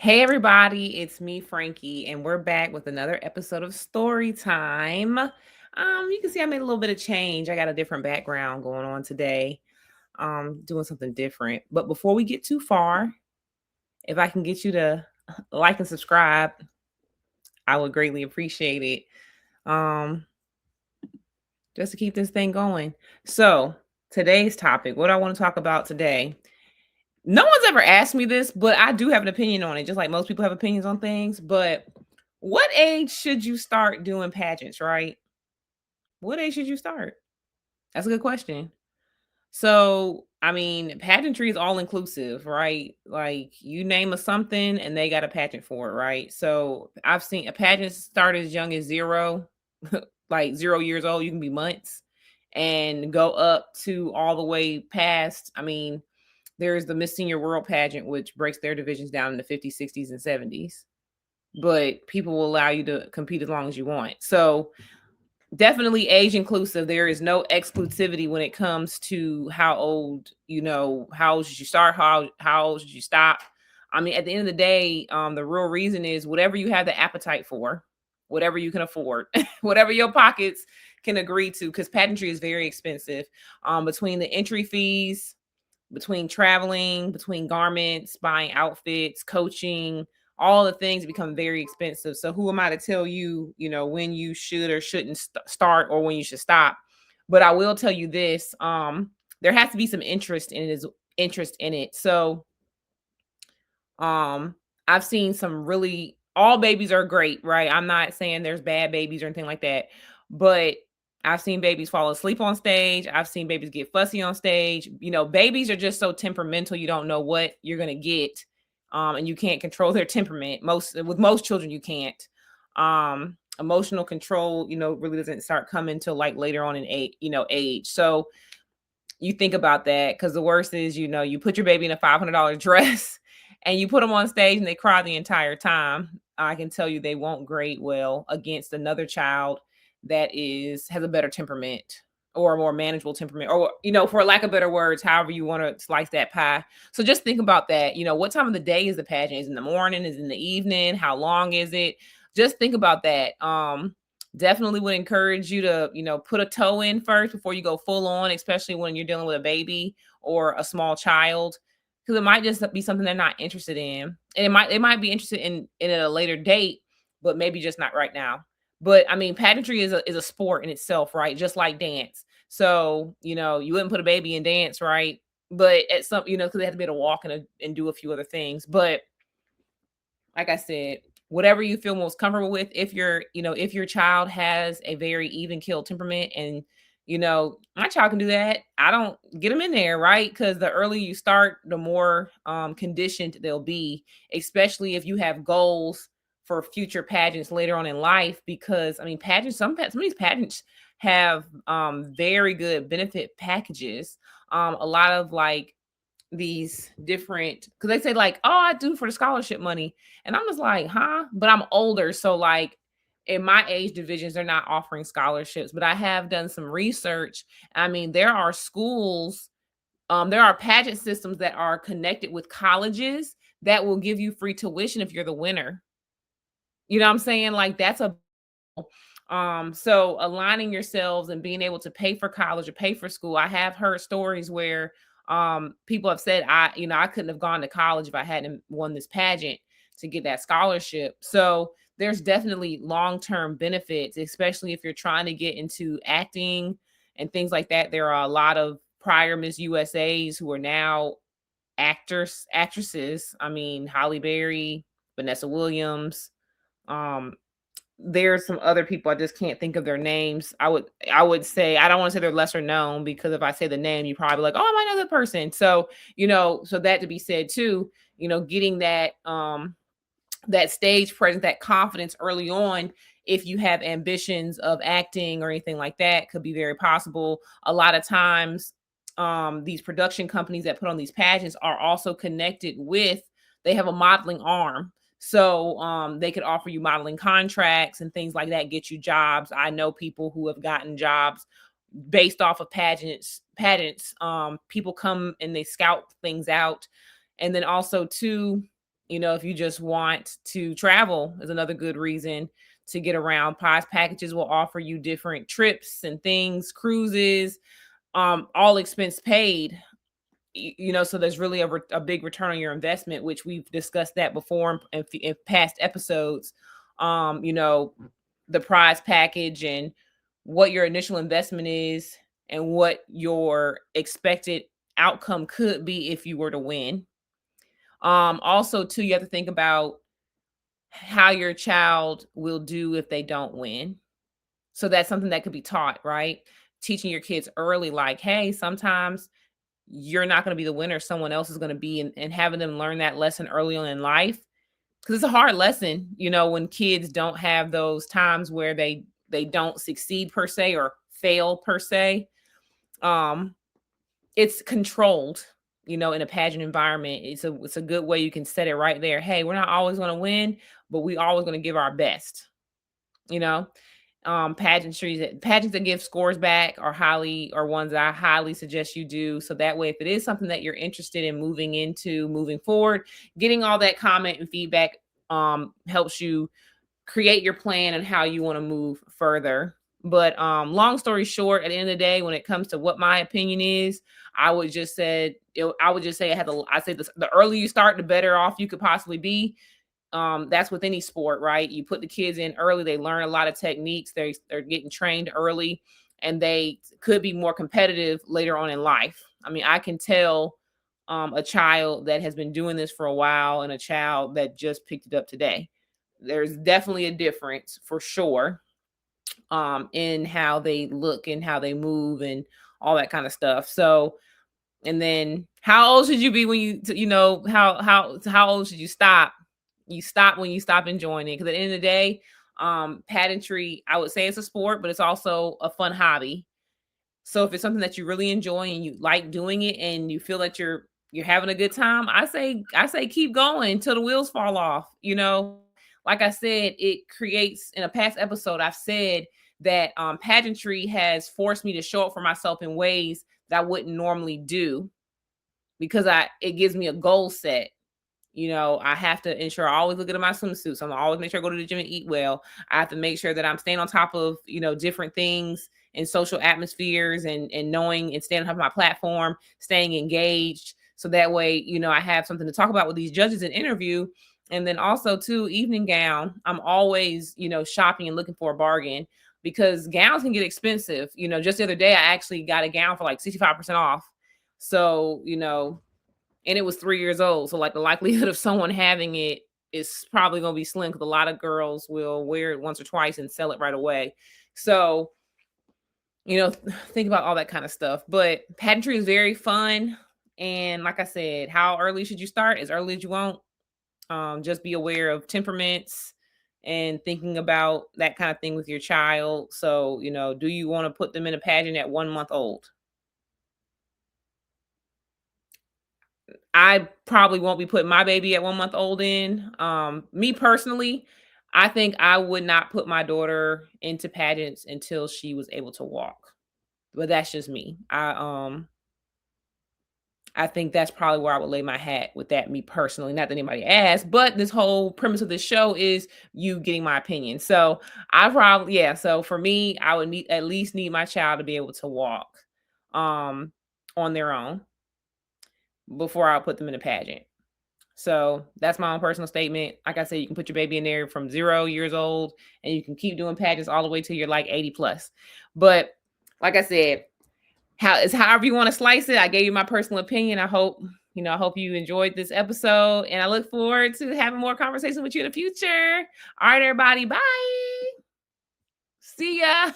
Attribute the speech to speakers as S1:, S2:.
S1: Hey everybody, it's me, Frankie, and we're back with another episode of Story Time. You can see I made a little bit of change. I got a different background going on today. Doing something different. But before we get too far, if I can get you to like and subscribe, I would greatly appreciate it. Um, just to keep this thing going. So, today's topic, what I want to talk about today. No one's ever asked me this, but I do have an opinion on it, just like most people have opinions on things. But what age should you start doing pageants, right? What age should you start? That's a good question. So, I mean, pageantry is all inclusive, right? Like you name a something and they got a pageant for it, right? So, I've seen a pageant start as young as 0, like 0 years old, you can be months and go up to all the way past. I mean, there's the Miss Senior World pageant, which breaks their divisions down in the 50s, 60s, and 70s. But people will allow you to compete as long as you want. So definitely age inclusive. There is no exclusivity when it comes to how old, how old should you start, how old should you stop. I mean, at the end of the day, the real reason is whatever you have the appetite for, whatever you can afford, whatever your pockets can agree to, because pageantry is very expensive. Between the entry fees, between traveling, between garments, buying outfits, coaching, all the things become very expensive. So who am I to tell you, when you should or shouldn't start or when you should stop? But I will tell you this, there has to be some interest in it. So um I've seen some really, all babies are great, right? I'm not saying there's bad babies or anything like that, but I've seen babies fall asleep on stage. I've seen babies get fussy on stage. Babies are just so temperamental. You don't know what you're going to get. And you can't control their temperament. With most children you can't. Emotional control, really doesn't start coming till like later on in age. So you think about that, because the worst is, you put your baby in a $500 dress and you put them on stage and they cry the entire time. I can tell you they won't grade well against another child that has a better temperament or a more manageable temperament, or for lack of better words, however you want to slice that pie. So just think about that. What time of the day is the pageant? Is it in the morning? Is it in the evening? How long is it? Just think about that. Definitely would encourage you to put a toe in first before you go full on, especially when you're dealing with a baby or a small child, because it might just be something they're not interested in, and they might be interested in at a later date, but maybe just not right now. But I mean, pageantry is a sport in itself, right? Just like dance. So you wouldn't put a baby in dance, right? But at some, because they have to be able to walk and do a few other things. But like I said, whatever you feel most comfortable with. If your child has a very even keeled temperament, and my child can do that, I don't get them in there, right? Because the earlier you start, the more conditioned they'll be, especially if you have goals for future pageants later on in life. Because I mean, some of these pageants have very good benefit packages. A lot of like these different, because they say like, oh, I do for the scholarship money, and I'm just like, huh? But I'm older, so like in my age divisions they're not offering scholarships, but I have done some research. I mean, there are schools, there are pageant systems that are connected with colleges that will give you free tuition if you're the winner. You know what I'm saying? Like that's a so aligning yourselves and being able to pay for college or pay for school. I have heard stories where people have said, I couldn't have gone to college if I hadn't won this pageant to get that scholarship. So there's definitely long-term benefits, especially if you're trying to get into acting and things like that. There are a lot of prior Miss USAs who are now actresses. I mean, Holly Berry, Vanessa Williams, um there's some other people I just can't think of their names. I would say, I don't want to say they're lesser known, because if I say the name, you probably like, oh, I might know that person. So, so that to be said too, getting that stage presence, that confidence early on, if you have ambitions of acting or anything like that, could be very possible. A lot of times, these production companies that put on these pageants are also connected with, they have a modeling arm. So they could offer you modeling contracts and things like that, get you jobs. I know people who have gotten jobs based off of pageants. People come and they scout things out. And then also too, If you just want to travel, is another good reason to get around. Prize packages will offer you different trips and things, cruises, all expense paid. So there's really a big return on your investment, which we've discussed that before in past episodes. The prize package and what your initial investment is and what your expected outcome could be if you were to win. Also, too, you have to think about how your child will do if they don't win. So that's something that could be taught, right? Teaching your kids early, like, hey, sometimes you're not going to be the winner, someone else is going to be, and having them learn that lesson early on in life. Because it's a hard lesson, when kids don't have those times where they don't succeed per se or fail per se. It's controlled, in a pageant environment. It's a good way you can set it right there. Hey, we're not always going to win, but we always going to give our best. Pageants that give scores back are ones that I highly suggest you do. So that way, if it is something that you're interested in moving forward, getting all that comment and feedback helps you create your plan and how you want to move further. But long story short, at the end of the day, when it comes to what my opinion is, I would just say the earlier you start, the better off you could possibly be. That's with any sport, right? You put the kids in early, they learn a lot of techniques, they're getting trained early, and they could be more competitive later on in life. I mean, I can tell a child that has been doing this for a while and a child that just picked it up today. There's definitely a difference for sure in how they look and how they move and all that kind of stuff. So, and then how old should you be when how old should you stop? You stop when you stop enjoying it. Because at the end of the day, pageantry, I would say it's a sport, but it's also a fun hobby. So if it's something that you really enjoy and you like doing it and you feel that you're having a good time, I say keep going until the wheels fall off. Like I said, it creates, in a past episode, I've said that pageantry has forced me to show up for myself in ways that I wouldn't normally do, because it gives me a goal set. I have to ensure I always look at my swimsuits. I'm always make sure I go to the gym and eat well. I have to make sure that I'm staying on top of, different things in social atmospheres and knowing and staying on top of my platform, staying engaged. So that way, I have something to talk about with these judges in interview. And then also too, evening gown. I'm always, shopping and looking for a bargain, because gowns can get expensive. Just the other day, I actually got a gown for like 65% off. So, and it was 3 years old. So like the likelihood of someone having it is probably going to be slim, because a lot of girls will wear it once or twice and sell it right away. So, think about all that kind of stuff. But pageantry is very fun. And like I said, how early should you start? As early as you want. Just be aware of temperaments and thinking about that kind of thing with your child. So, do you want to put them in a pageant at 1 month old? I probably won't be putting my baby at 1 month old in. Me personally, I think I would not put my daughter into pageants until she was able to walk. But that's just me. I think that's probably where I would lay my hat with that, me personally. Not that anybody asked, but this whole premise of this show is you getting my opinion. So so for me, I would at least need my child to be able to walk on their own before I'll put them in a pageant. So that's my own personal statement. Like I said, you can put your baby in there from 0 years old, and you can keep doing pageants all the way till you're like 80 plus. But like I said, however you want to slice it. I gave you my personal opinion. I hope you enjoyed this episode, and I look forward to having more conversations with you in the future. All right, everybody. Bye. See ya.